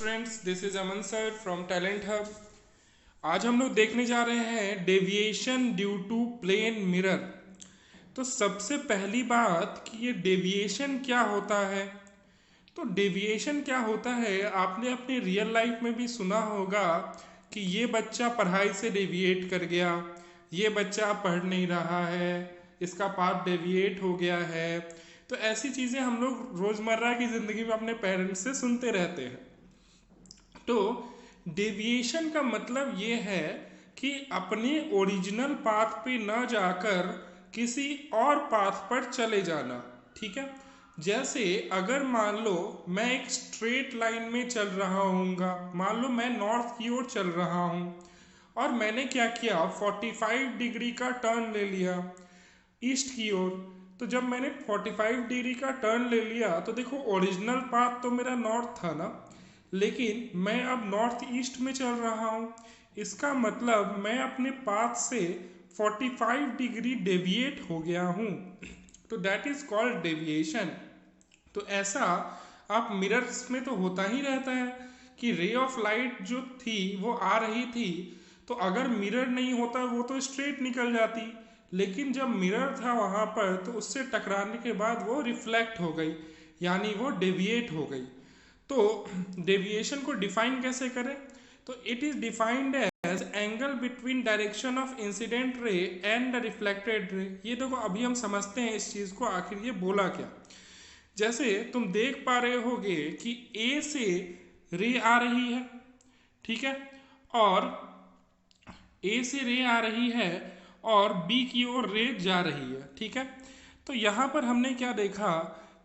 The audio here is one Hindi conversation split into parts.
Students, this is Aman sir from talent hub. आज हम लोग देखने जा रहे हैं deviation due to plane mirror. तो सबसे पहली बात कि ये डेविएशन क्या होता है। तो डेविएशन क्या होता है, आपने अपनी रियल लाइफ में भी सुना होगा कि ये बच्चा पढ़ाई से डेविएट कर गया, ये बच्चा पढ़ नहीं रहा है, इसका पाथ डेविएट हो गया है। तो ऐसी चीज़ें हम लोग रोज़मर्रा की ज़िंदगी में अपने पेरेंट्स से सुनते रहते हैं। तो डेविएशन का मतलब ये है कि अपने ओरिजिनल पाथ पे न जाकर किसी और पाथ पर चले जाना। ठीक है, जैसे अगर मान लो मैं एक स्ट्रेट लाइन में चल रहा हूँगा, मान लो मैं नॉर्थ की ओर चल रहा हूँ और मैंने क्या किया, 45 डिग्री का टर्न ले लिया ईस्ट की ओर। तो जब मैंने 45 डिग्री का टर्न ले लिया तो देखो ओरिजिनल पाथ तो मेरा नॉर्थ था ना, लेकिन मैं अब नॉर्थ ईस्ट में चल रहा हूँ। इसका मतलब मैं अपने पाथ से 45 डिग्री डेविएट हो गया हूँ। तो दैट इज कॉल्ड डेविएशन। तो ऐसा आप मिरर्स में तो होता ही रहता है कि रे ऑफ लाइट जो थी वो आ रही थी, तो अगर मिरर नहीं होता वो तो स्ट्रेट निकल जाती, लेकिन जब मिरर था वहाँ पर तो उससे टकराने के बाद वो रिफ्लेक्ट हो गई, यानी वो डेविएट हो गई। तो डेविएशन को डिफाइन कैसे करें, तो it is defined as angle between direction of incident ray and the reflected ray. ये देखो अभी हम समझते हैं इस चीज को, आखिर ये बोला क्या। जैसे तुम देख पा रहे होगे कि ए से रे आ रही है, ठीक है, और ए से रे आ रही है और बी की ओर रे जा रही है, ठीक है। तो यहाँ पर हमने क्या देखा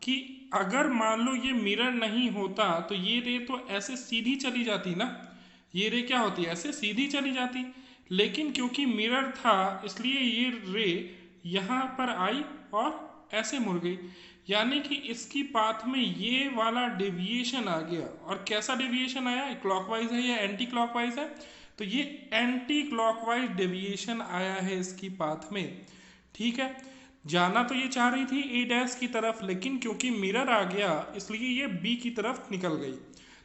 कि अगर मान लो ये मिरर नहीं होता तो ये रे तो ऐसे सीधी चली जाती ना, ये रे क्या होती, ऐसे सीधी चली जाती, लेकिन क्योंकि मिरर था इसलिए ये रे यहाँ पर आई और ऐसे मुड़ गई, यानी कि इसकी पाथ में ये वाला डेविएशन आ गया। और कैसा डेविएशन आया, क्लॉकवाइज है या एंटी क्लॉकवाइज है, तो ये एंटी क्लॉकवाइज डेविएशन आया है इसकी पाथ में। ठीक है, जाना तो ये चाह रही थी ए डैश की तरफ, लेकिन क्योंकि मिरर आ गया इसलिए ये बी की तरफ निकल गई।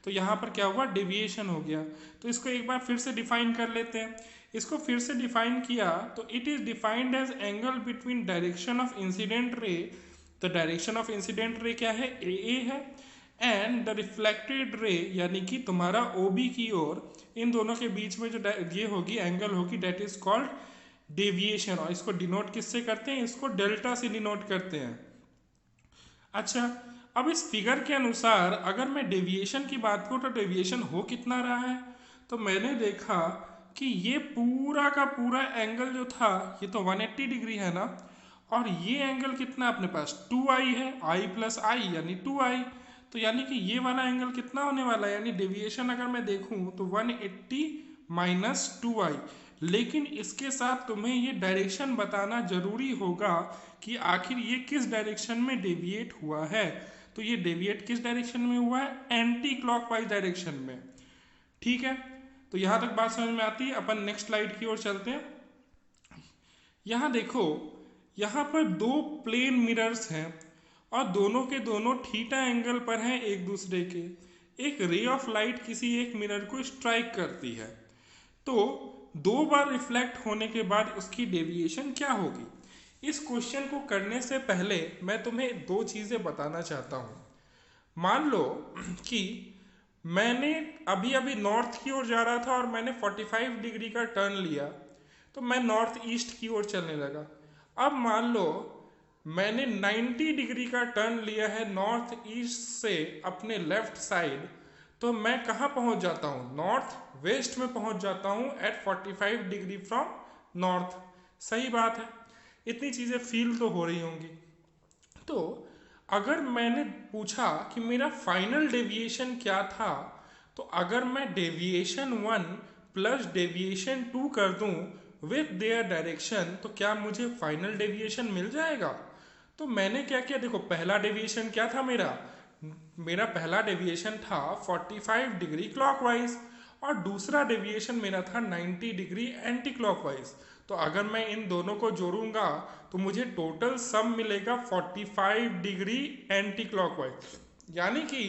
तो यहाँ पर क्या हुआ, डेविएशन हो गया। तो इसको एक बार फिर से डिफाइन कर लेते हैं। इसको फिर से डिफाइन किया तो it is defined as angle between direction of incident ray. तो डायरेक्शन ऑफ इंसिडेंट रे क्या है, ए है, एंड द रिफ्लेक्टेड रे यानी कि तुम्हारा ओ बी की ओर, इन दोनों के बीच में जो ये होगी एंगल होगी, डेट इज कॉल्ड डेविएशन। और इसको डिनोट किससे करते हैं, इसको डेल्टा से डिनोट करते हैं। अच्छा, अब इस फिगर के अनुसार अगर मैं डेविएशन की बात करूँ तो डेविएशन हो कितना रहा है, तो मैंने देखा कि ये पूरा का पूरा एंगल जो था ये तो 180 डिग्री है ना, और ये एंगल कितना अपने पास 2i है, i प्लस आई यानी 2i। तो यानी कि ये वाला एंगल कितना होने वाला है, यानी डेविएशन अगर मैं देखूं तो 180 माइनस 2i। लेकिन इसके साथ तुम्हें ये डायरेक्शन बताना जरूरी होगा कि आखिर ये किस डायरेक्शन में डेविएट हुआ है। तो ये डेविएट किस डायरेक्शन में हुआ है, एंटी क्लॉकवाइज डायरेक्शन में। ठीक है, तो यहां तक बात समझ में आती है। अपन नेक्स्ट स्लाइड की ओर चलते हैं। यहां देखो, यहां पर दो प्लेन मिरर्स हैं और दोनों के दोनों थीटा एंगल पर हैं एक दूसरे के। एक रे ऑफ लाइट किसी एक मिरर को स्ट्राइक करती है, तो दो बार रिफ्लेक्ट होने के बाद उसकी डेविएशन क्या होगी। इस क्वेश्चन को करने से पहले मैं तुम्हें दो चीजें बताना चाहता हूं। मान लो कि मैंने अभी अभी नॉर्थ की ओर जा रहा था और मैंने 45 डिग्री का टर्न लिया, तो मैं नॉर्थ ईस्ट की ओर चलने लगा। अब मान लो मैंने 90 डिग्री का टर्न लिया है नॉर्थ ईस्ट से अपने लेफ्ट साइड, तो मैं कहाँ पहुंच जाता हूँ, नॉर्थ वेस्ट में पहुंच जाता हूँ एट 45 डिग्री फ्रॉम नॉर्थ। सही बात है, इतनी चीजें फील तो हो रही होंगी। तो अगर मैंने पूछा कि मेरा फाइनल डेविएशन क्या था, तो अगर मैं डेविएशन 1 प्लस डेविएशन 2 कर दूं विथ देयर डायरेक्शन, तो क्या मुझे फाइनल डेविएशन मिल जाएगा। तो मैंने क्या किया, देखो पहला डेविएशन क्या था मेरा, मेरा पहला डेविएशन था 45 डिग्री क्लॉकवाइज और दूसरा डेविएशन मेरा था 90 डिग्री एंटी क्लॉकवाइज। तो अगर मैं इन दोनों को जोड़ूंगा तो मुझे टोटल सम मिलेगा 45 डिग्री एंटी क्लॉकवाइज, यानी कि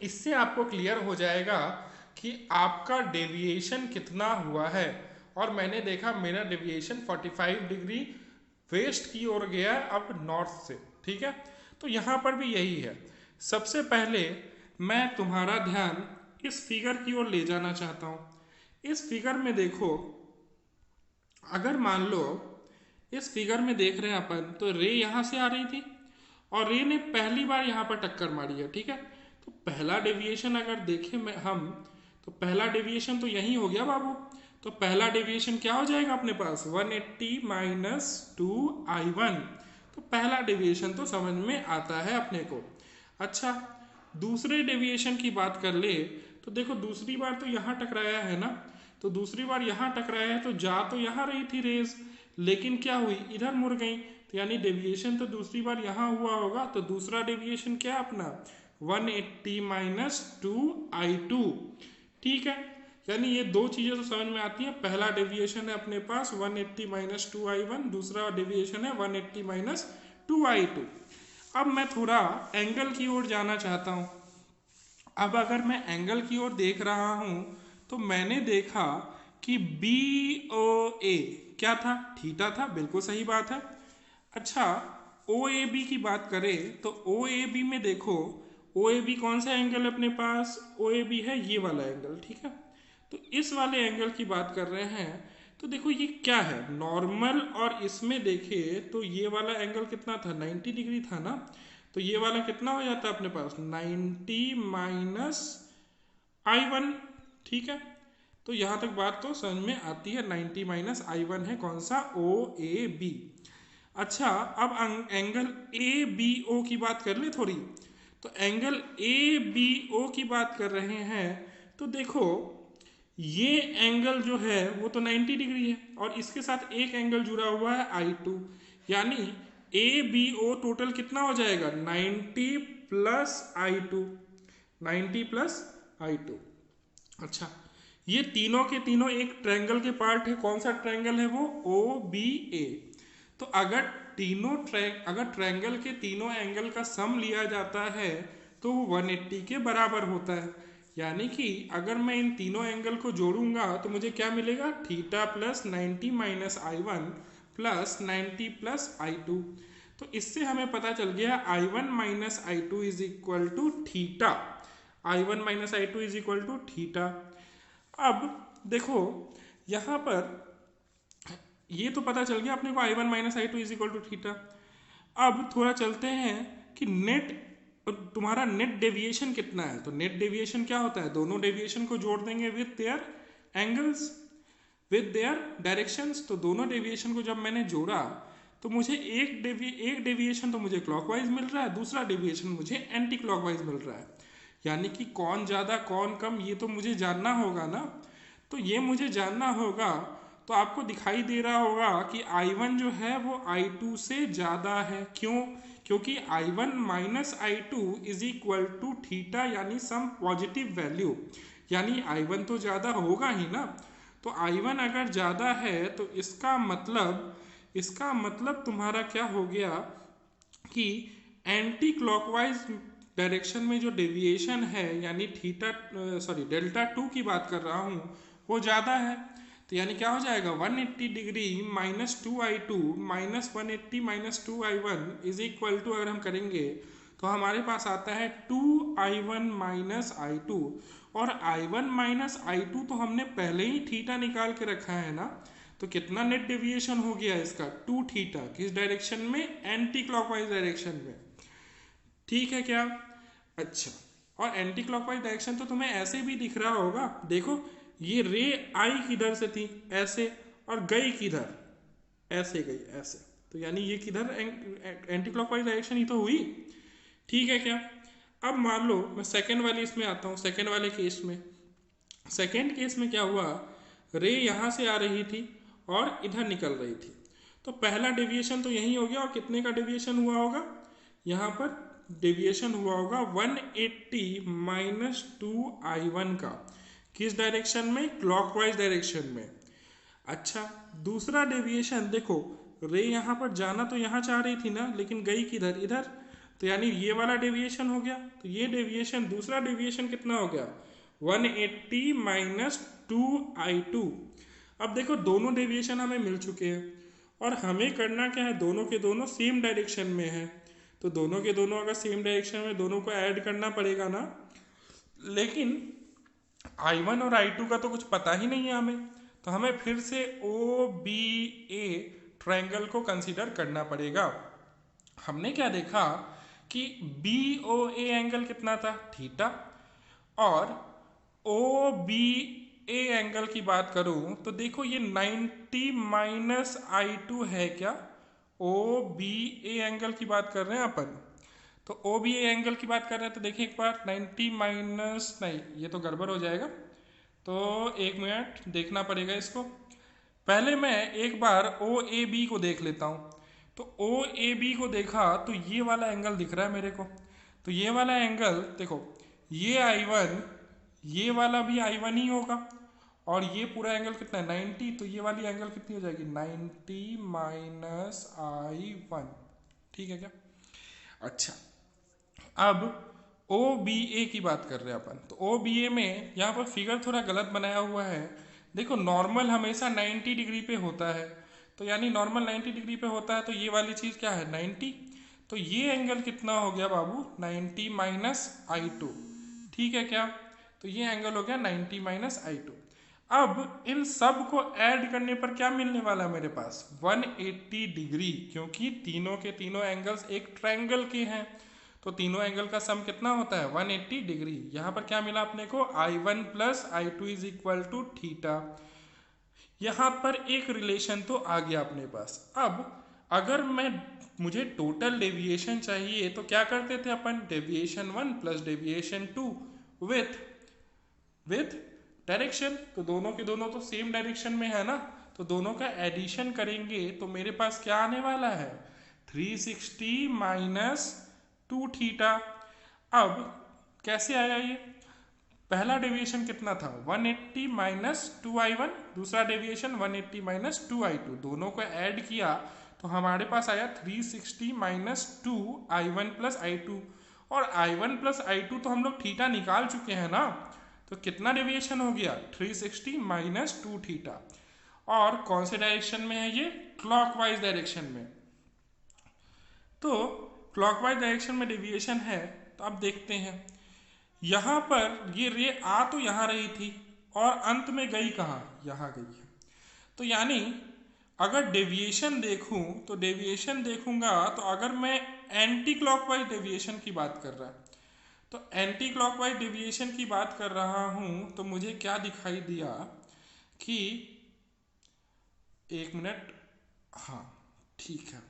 इससे आपको क्लियर हो जाएगा कि आपका डेविएशन कितना हुआ है। और मैंने देखा मेरा डेविएशन 45 डिग्री वेस्ट की ओर गया अब नॉर्थ से। ठीक है, तो यहाँ पर भी यही है। सबसे पहले मैं तुम्हारा ध्यान इस फिगर की ओर ले जाना चाहता हूँ। इस फिगर में देखो, अगर मान लो इस फिगर में देख रहे हैं अपन, तो रे यहाँ से आ रही थी और रे ने पहली बार यहाँ पर टक्कर मारी है। ठीक है, तो पहला डेविएशन अगर देखें हम, तो पहला डेविएशन तो यही हो गया बाबू। तो पहला डेविएशन क्या हो जाएगा अपने पास, 180 माइनस 2i1। तो पहला डेविएशन तो समझ में आता है अपने को। अच्छा, दूसरे डेविएशन की बात कर ले तो देखो, दूसरी बार तो यहाँ टकराया है ना, तो दूसरी बार यहाँ टकराया है, तो जा तो यहाँ रही थी रेस, लेकिन क्या हुई, इधर मुड़ गई। तो यानी डेविएशन तो दूसरी बार यहाँ हुआ होगा। तो दूसरा डेविएशन क्या अपना, 180 माइनस 2i2। ठीक है, यानी ये दो चीजें तो समझ में आती हैं। पहला डेविएशन है अपने पास 180 माइनस 2i1, दूसरा डेविएशन है 180 माइनस 2i2। अब मैं थोड़ा एंगल की ओर जाना चाहता हूं। अब अगर मैं एंगल की ओर देख रहा हूं तो मैंने देखा कि BOA क्या था, थीटा था, बिल्कुल सही बात है। अच्छा, OAB की बात करें तो OAB में देखो, OAB कौन सा एंगल है अपने पास, OAB है ये वाला एंगल। ठीक है, तो इस वाले एंगल की बात कर रहे हैं। तो देखो ये क्या है, नॉर्मल, और इसमें देखे तो ये वाला एंगल कितना था, 90 डिग्री था ना। तो ये वाला कितना हो जाता है अपने पास, 90 माइनस i1। ठीक है, तो यहां तक बात तो समझ में आती है। 90 माइनस i1 है कौन सा, OAB। अच्छा, अब एंगल ABO की बात कर ले थोड़ी। तो एंगल ABO की बात कर रहे हैं तो देखो, ये एंगल जो है वो तो 90 डिग्री है और इसके साथ एक एंगल जुड़ा हुआ है I2, यानी ABO टोटल कितना हो जाएगा, 90 प्लस I2, 90 प्लस I2। अच्छा, ये तीनों के तीनों एक ट्रायंगल के पार्ट है। कौन सा ट्रायंगल है वो, OBA। तो अगर अगर ट्रायंगल के तीनों एंगल का सम लिया जाता है तो वो 180 के बराबर होता है। यानी कि अगर मैं इन तीनों एंगल को जोड़ूंगा तो मुझे क्या मिलेगा, theta plus 90 minus i1 plus 90 plus i2। तो इससे हमें पता चल गया i1 minus i2 is equal to theta, i1 minus i2 is equal to theta. अब देखो यहाँ पर ये तो पता चल गया अपने को i1 minus i2 is equal to theta. अब थोड़ा चलते हैं कि नेट, तुम्हारा नेट डेविएशन कितना है। तो नेट डेविएशन क्या होता है, दोनों डेविएशन को जोड़ देंगे with their angles, with their directions. तो दोनों डेविएशन को जब मैंने जोड़ा तो मुझे एक डेविएशन तो मुझे क्लॉकवाइज मिल रहा है, दूसरा डेविएशन मुझे एंटी क्लॉकवाइज मिल रहा है। यानी कि कौन ज़्यादा कौन कम ये तो मुझे जानना होगा ना। तो ये मुझे जानना होगा, तो आपको दिखाई दे रहा होगा कि I1 जो है वो I2 से ज़्यादा है। क्यों, क्योंकि I1 minus I2 is equal to theta, यानी सम पॉजिटिव वैल्यू, यानी I1 तो ज़्यादा होगा ही ना। तो I1 अगर ज़्यादा है तो इसका मतलब तुम्हारा क्या हो गया कि एंटी क्लॉकवाइज डायरेक्शन में जो डेविएशन है, यानी डेल्टा 2 की बात कर रहा हूँ, वो ज़्यादा है। तो यानी क्या हो जाएगा, 180 degree minus 2i2 minus 180 minus 2i1 is equal to, अगर हम करेंगे तो हमारे पास आता है 2i1 माइनस i2। और i1 माइनस i2 तो हमने पहले ही थीटा निकाल के रखा है ना। तो कितना नेट डेविएशन हो गया इसका, 2 थीटा। किस डायरेक्शन में, एंटी क्लॉकवाइज डायरेक्शन में। ठीक है क्या, अच्छा, और एंटी क्लॉकवाइज डायरेक्शन तो तुम्हें ऐसे भी दिख रहा होगा। देखो ये रे आई किधर से थी, ऐसे, और गई किधर, ऐसे गई, ऐसे। तो यानी ये किधर, एंटी क्लॉकवाइज डायरेक्शन ही तो हुई। ठीक है क्या। अब मान लो मैं सेकेंड वाली इसमें आता हूँ, सेकेंड वाले केस में। सेकेंड केस में क्या हुआ, रे यहाँ से आ रही थी और इधर निकल रही थी। तो पहला डेविएशन तो यही हो गया, और कितने का डेविएशन हुआ होगा, यहाँ पर डेविएशन हुआ होगा 180 माइनस 2i1 का। किस डायरेक्शन में, क्लॉकवाइज डायरेक्शन में। अच्छा, दूसरा डेविएशन देखो, रे यहाँ पर जाना तो यहाँ चाह रही थी ना, लेकिन गई किधर, इधर। तो यानी ये वाला डेविएशन हो गया, तो ये डेविएशन, दूसरा डेविएशन कितना हो गया 180 माइनस 2i2। अब देखो दोनों डेविएशन हमें मिल चुके हैं और हमें करना क्या है, दोनों के दोनों सेम डायरेक्शन में है, तो दोनों के दोनों अगर सेम डायरेक्शन में, दोनों को ऐड करना पड़ेगा ना। लेकिन i1 और i2 का तो कुछ पता ही नहीं है हमें, तो हमें फिर से OBA ट्रायंगल को कंसीडर करना पड़ेगा। हमने क्या देखा कि BOA एंगल कितना था थीटा, और OBA एंगल की बात करूं तो देखो ये 90 माइनस i2 है क्या, OBA एंगल की बात कर रहे हैं अपन, तो OBA एंगल की बात कर रहे हैं, तो देखिए एक बार 90 माइनस, नहीं ये तो गड़बड़ हो जाएगा, तो एक मिनट देखना पड़ेगा इसको। पहले मैं एक बार OAB को देख लेता हूँ, तो OAB को देखा तो ये वाला एंगल दिख रहा है मेरे को, तो ये वाला एंगल देखो, ये I1, ये वाला भी I1 ही होगा, और ये पूरा एंगल कितना है 90, तो ये वाली एंगल कितनी हो जाएगी 90 माइनस I1, ठीक है क्या। अच्छा, अब OBA की बात कर रहे हैं अपन, तो OBA में यहाँ पर फिगर थोड़ा गलत बनाया हुआ है। देखो नॉर्मल हमेशा 90 डिग्री पे होता है, तो यानी नॉर्मल 90 डिग्री पे होता है, तो ये वाली चीज़ क्या है 90, तो ये एंगल कितना हो गया बाबू 90 माइनस I2, ठीक है क्या, तो ये एंगल हो गया 90 माइनस I2। अब इन सब को ऐड करने पर क्या मिलने वाला है मेरे पास 180 डिग्री, क्योंकि तीनों के तीनों एंगल्स एक ट्रायंगल के हैं, तो तीनों एंगल का सम कितना होता है 180 डिग्री। यहाँ पर क्या मिला अपने को I1 plus I2 is equal to theta. यहाँ पर एक रिलेशन तो आ गया अपने पास। अब अगर मुझे टोटल डेविएशन चाहिए तो क्या करते थे अपन, deviation 1 plus deviation 2 with direction, तो दोनों के दोनों तो सेम डायरेक्शन में है ना, तो दोनों का एडिशन करेंगे तो मेरे पास क्या आने वाला है 360 माइनस 2 थीटा। अब कैसे आया ये, पहला डेविएशन कितना था 180 माइनस 2i1, दूसरा डेविएशन 180 माइनस 2i2, दोनों को ऐड किया तो हमारे पास आया 360 माइनस 2i1 प्लस i2, और i1 प्लस i2 तो हम लोग थीटा निकाल चुके हैं ना, तो कितना डेविएशन हो गया 360 माइनस 2 थीटा। और कौन से डायरेक्शन में है ये, क्लॉकवाइज डायरेक्शन में, तो क्लॉकवाइज डायरेक्शन में डेविएशन है। तो अब देखते हैं यहाँ पर ये रे आ तो यहाँ रही थी और अंत में गई कहाँ, यहाँ गई है, तो यानी अगर डेविएशन देखूं तो डेविएशन देखूंगा तो अगर मैं एंटी क्लॉकवाइज डेविएशन की बात कर रहा, तो एंटी क्लॉकवाइज डेविएशन की बात कर रहा हूं तो मुझे क्या दिखाई दिया कि एक मिनट, हाँ ठीक है,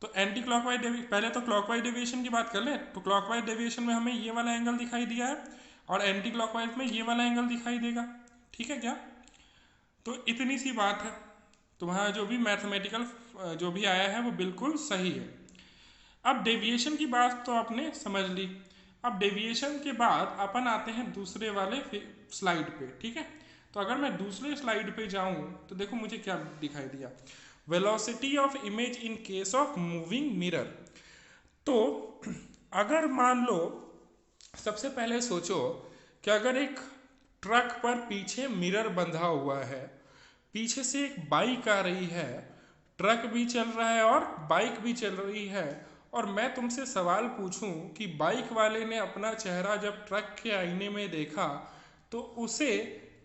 तो एंटी क्लॉकवाइज पहले तो क्लॉकवाइज डेविएशन की बात कर ले, तो क्लॉकवाइज डेविएशन में हमें ये वाला एंगल दिखाई दिया है और एंटी क्लॉकवाइज में ये वाला एंगल दिखाई देगा, ठीक है क्या। तो इतनी सी बात है, तुम्हारा जो भी मैथमेटिकल जो भी आया है वो बिल्कुल सही है। अब डेविएशन की बात तो आपने समझ ली, अब डेविएशन के बाद अपन आते हैं दूसरे वाले स्लाइड पे, ठीक है। तो अगर मैं दूसरे स्लाइड पे जाऊं तो देखो मुझे क्या दिखाई दिया, velocity of image in case of moving mirror. तो अगर मान लो, सबसे पहले सोचो कि अगर एक ट्रक पर पीछे मिरर बंधा हुआ है, पीछे से एक बाइक आ रही है, ट्रक भी चल रहा है और बाइक भी चल रही है, और मैं तुमसे सवाल पूछूं कि बाइक वाले ने अपना चेहरा जब ट्रक के आईने में देखा तो उसे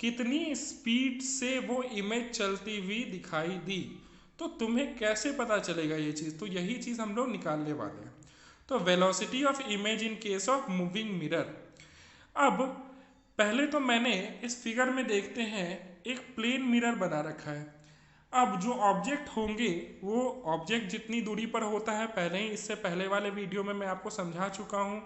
कितनी स्पीड से वो इमेज चलती हुई दिखाई दी, तो तुम्हें कैसे पता चलेगा ये चीज़, तो यही चीज़ हम लोग निकालने वाले हैं। तो velocity of image in case of moving mirror. अब पहले तो मैंने इस फिगर में देखते हैं एक प्लेन मिरर बना रखा है। अब जो ऑब्जेक्ट होंगे वो ऑब्जेक्ट जितनी दूरी पर होता है, पहले ही इससे पहले वाले वीडियो में मैं आपको समझा चुका हूँ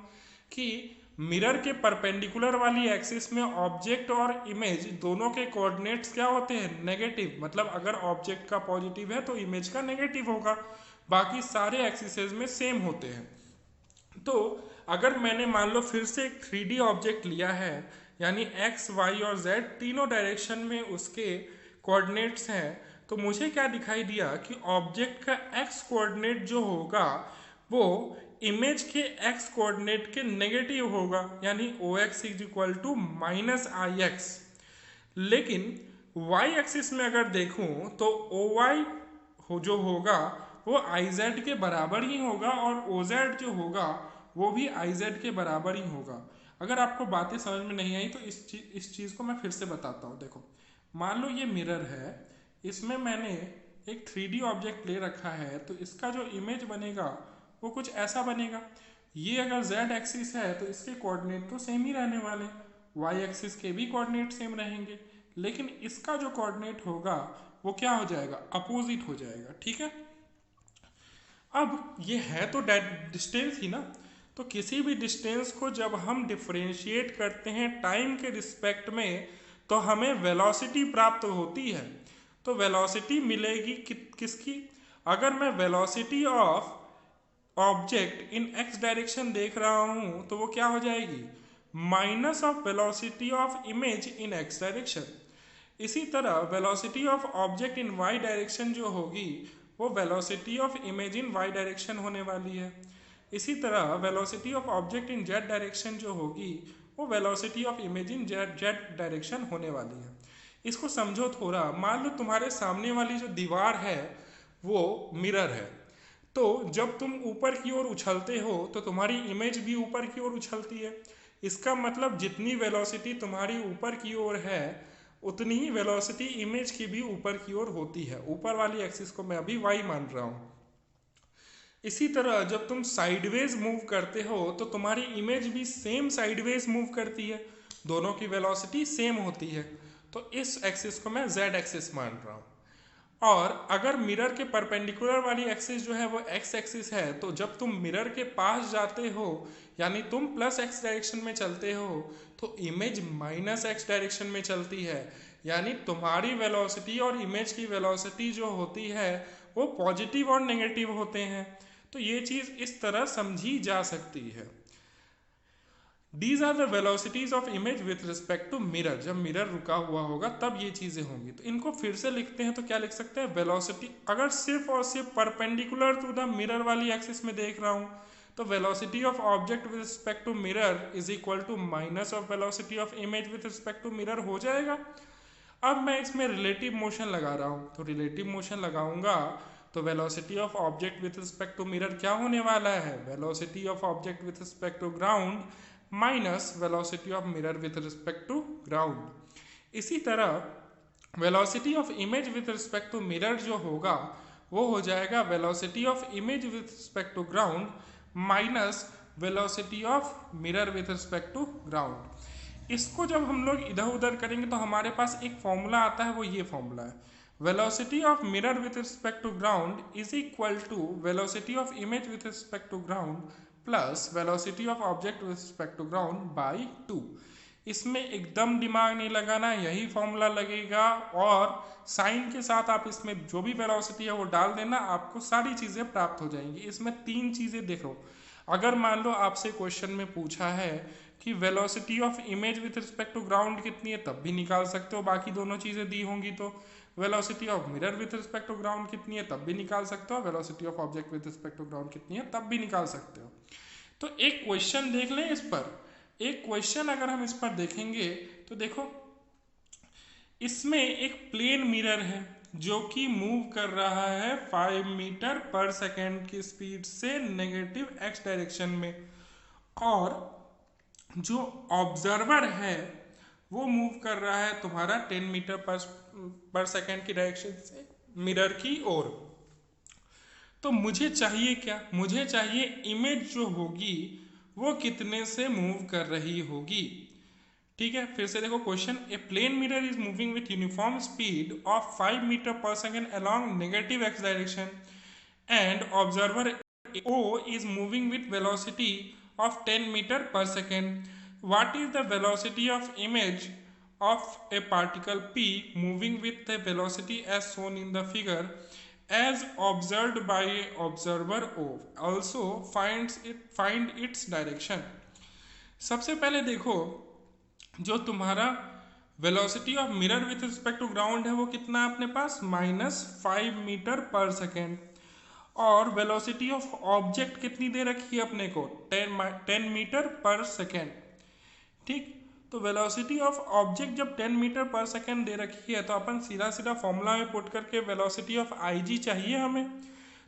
कि मिरर के परपेंडिकुलर वाली एक्सिस में ऑब्जेक्ट और इमेज दोनों के कोऑर्डिनेट्स क्या होते हैं नेगेटिव, मतलब अगर ऑब्जेक्ट का पॉजिटिव है तो इमेज का नेगेटिव होगा, बाकी सारे एक्सिसेस में सेम होते हैं। तो अगर मैंने मान लो फिर से एक 3D ऑब्जेक्ट लिया है, यानी x, y और z तीनों डायरेक्शन में उसके कोऑर्डिनेट्स हैं, तो मुझे क्या दिखाई दिया कि ऑब्जेक्ट का x कोऑर्डिनेट जो होगा वो इमेज के एक्स कोऑर्डिनेट के नेगेटिव होगा, यानी OX is equal to minus IX। लेकिन y एक्सिस में अगर देखूं तो OY जो होगा वो IZ के बराबर ही होगा और OZ जो होगा वो भी IZ के बराबर ही होगा। अगर आपको बातें समझ में नहीं आई तो इस चीज़ को मैं फिर से बताता हूँ। देखो, मान लो ये मिरर है, इसमें मैंने एक 3D ऑब्जेक्ट ले रखा है, तो इसका जो इमेज बनेगा वो कुछ ऐसा बनेगा। ये अगर Z एक्सिस है तो इसके कोऑर्डिनेट तो सेम ही रहने वाले, Y एक्सिस के भी कोऑर्डिनेट सेम रहेंगे, लेकिन इसका जो कोऑर्डिनेट होगा वो क्या हो जाएगा, अपोजिट हो जाएगा। ठीक है, अब ये है तो डिस्टेंस ही ना, तो किसी भी डिस्टेंस को जब हम डिफरेंशिएट करते हैं टाइम के रिस्पेक्ट में तो हमें वेलोसिटी प्राप्त होती है। तो वेलोसिटी मिलेगी किसकी, अगर मैं velocity of object in X direction देख रहा हूं तो वो क्या हो जाएगी, minus of velocity of image in X direction. इसी तरह velocity of object in Y direction जो होगी वो velocity of image in Y direction होने वाली है। इसी तरह velocity of object in Z direction जो होगी वो velocity of image in Z direction होने वाली है। इसको समझो थोड़ा, मान लो तुम्हारे सामने वाली जो दीवार है वो मिरर है, तो जब तुम ऊपर की ओर उछलते हो तो तुम्हारी इमेज भी ऊपर की ओर उछलती है। इसका मतलब जितनी वेलोसिटी तुम्हारी ऊपर की ओर है उतनी ही वेलोसिटी इमेज की भी ऊपर की ओर होती है। ऊपर वाली एक्सिस को मैं अभी y मान रहा हूँ। इसी तरह जब तुम साइडवेज मूव करते हो तो तुम्हारी इमेज भी सेम साइडवेज मूव करती है, दोनों की वेलोसिटी सेम होती है। तो इस एक्सिस को मैं z एक्सिस मान रहा हूँ। और अगर मिरर के परपेंडिकुलर वाली एक्सिस जो है वो x एक्सिस है, तो जब तुम मिरर के पास जाते हो यानी तुम प्लस x डायरेक्शन में चलते हो तो इमेज माइनस x डायरेक्शन में चलती है, यानी तुम्हारी वेलोसिटी और इमेज की वेलोसिटी जो होती है वो पॉजिटिव और नेगेटिव होते हैं। तो ये चीज़ इस तरह समझी जा सकती है। These are the velocities of image with respect to mirror। जब मिरर रुका हुआ होगा तब ये चीज़ें होंगी। तो इनको फिर से लिखते हैं तो क्या लिख सकते हैं, वेलोसिटी अगर सिर्फ और सिर्फ परपेंडिकुलर टू द मिरर वाली एक्सिस में देख रहा हूँ तो velocity of object with respect to mirror is equal to minus of velocity of image with respect to mirror हो जाएगा। अब मैं इसमें रिलेटिव मोशन लगा रहा हूँ, तो रिलेटिव मोशन लगाऊंगा तो velocity of object with respect to mirror क्या होने वाला है, velocity of object with respect to ground minus velocity of mirror with respect to ground. इसी तरह velocity of image with respect to mirror जो होगा वो हो जाएगा velocity of image with respect to ground minus velocity of mirror with respect to ground. इसको जब हम लोग इधर उधर करेंगे तो हमारे पास एक फॉर्मूला आता है, वो ये फॉर्मूला है, velocity of mirror with respect to ground is equal to velocity of image with respect to ground plus velocity of object with respect to ground by 2। इसमें एकदम दिमाग नहीं लगाना, यही फॉर्मूला लगेगा और साइन के साथ आप इसमें जो भी वेलोसिटी है वो डाल देना, आपको सारी चीज़ें प्राप्त हो जाएंगी। इसमें 3 चीज़ें देखो, अगर मान लो आपसे क्वेश्चन में पूछा है कि velocity of image with respect to ground कितनी है तब भी निकाल सकते हो, बाकी दोनों चीज़ें दी होंगी। तो velocity of mirror with respect to ground कितनी है तब भी निकाल सकते हो, velocity of object with respect to ground कितनी है तब भी निकाल सकते हो। तो एक क्वेश्चन देख लें इस पर, एक क्वेश्चन अगर हम इस पर देखेंगे तो देखो, इसमें एक प्लेन मिरर है जो कि मूव कर रहा है 5 मीटर पर सेकेंड की स्पीड से नेगेटिव x डायरेक्शन में, और जो ऑब्जर्वर है वो मूव कर रहा है तुम्हारा 10 मीटर पर सेकेंड की डायरेक्शन से मिरर की ओर। तो मुझे चाहिए क्या, मुझे चाहिए इमेज जो होगी वो कितने से मूव कर रही होगी। ठीक है, फिर से देखो question, a plane mirror is moving with uniform speed of 5 metre पर second along negative x direction and observer O is moving with velocity of 10 meter per second. What is the velocity of image of a particle P moving with the velocity as shown in the figure as observed by a observer O? Also find its direction. सबसे पहले देखो, जो तुम्हारा velocity of mirror with respect to ground है वो कितना है अपने पास, -5 मीटर पर सेकेंड, और वेलोसिटी ऑफ ऑब्जेक्ट कितनी दे रखी है अपने को, 10 मीटर पर सेकेंड। ठीक, तो वेलोसिटी ऑफ ऑब्जेक्ट जब 10 मीटर पर सेकेंड दे रखी है तो अपन सीधा सीधा फॉर्मूला में पुट करके वेलोसिटी ऑफ आई जी चाहिए हमें।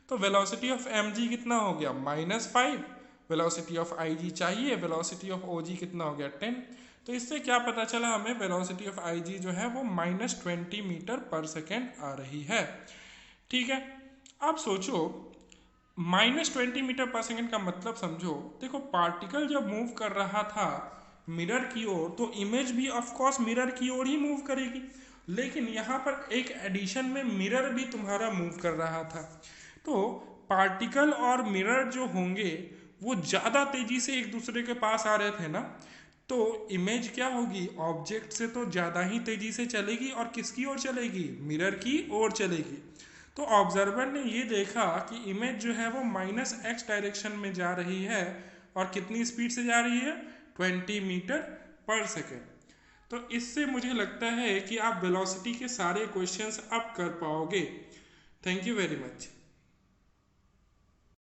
तो वेलोसिटी ऑफ एम जी कितना हो गया, -5। वेलोसिटी ऑफ आई जी चाहिए, वेलोसिटी ऑफ ओ जी कितना हो गया, 10। तो इससे क्या पता चला हमें, वेलोसिटी ऑफ आई जी जो है वो -20 मीटर पर सेकेंड आ रही है। ठीक है, अब सोचो -20 मीटर पर सेकेंड का मतलब समझो। देखो पार्टिकल जब मूव कर रहा था मिरर की ओर तो इमेज भी ऑफ कोर्स मिरर की ओर ही मूव करेगी, लेकिन यहाँ पर एक एडिशन में मिरर भी तुम्हारा मूव कर रहा था। तो पार्टिकल और मिरर जो होंगे वो ज़्यादा तेजी से एक दूसरे के पास आ रहे थे ना, तो इमेज क्या होगी, ऑब्जेक्ट से तो ज़्यादा ही तेजी से चलेगी और किसकी ओर चलेगी, मिरर की ओर चलेगी। तो ऑब्जर्वर ने ये देखा कि इमेज जो है वो -x डायरेक्शन में जा रही है और कितनी स्पीड से जा रही है, 20 मीटर पर सेकेंड। तो इससे मुझे लगता है कि आप वेलोसिटी के सारे क्वेश्चंस अब कर पाओगे। Thank you very much.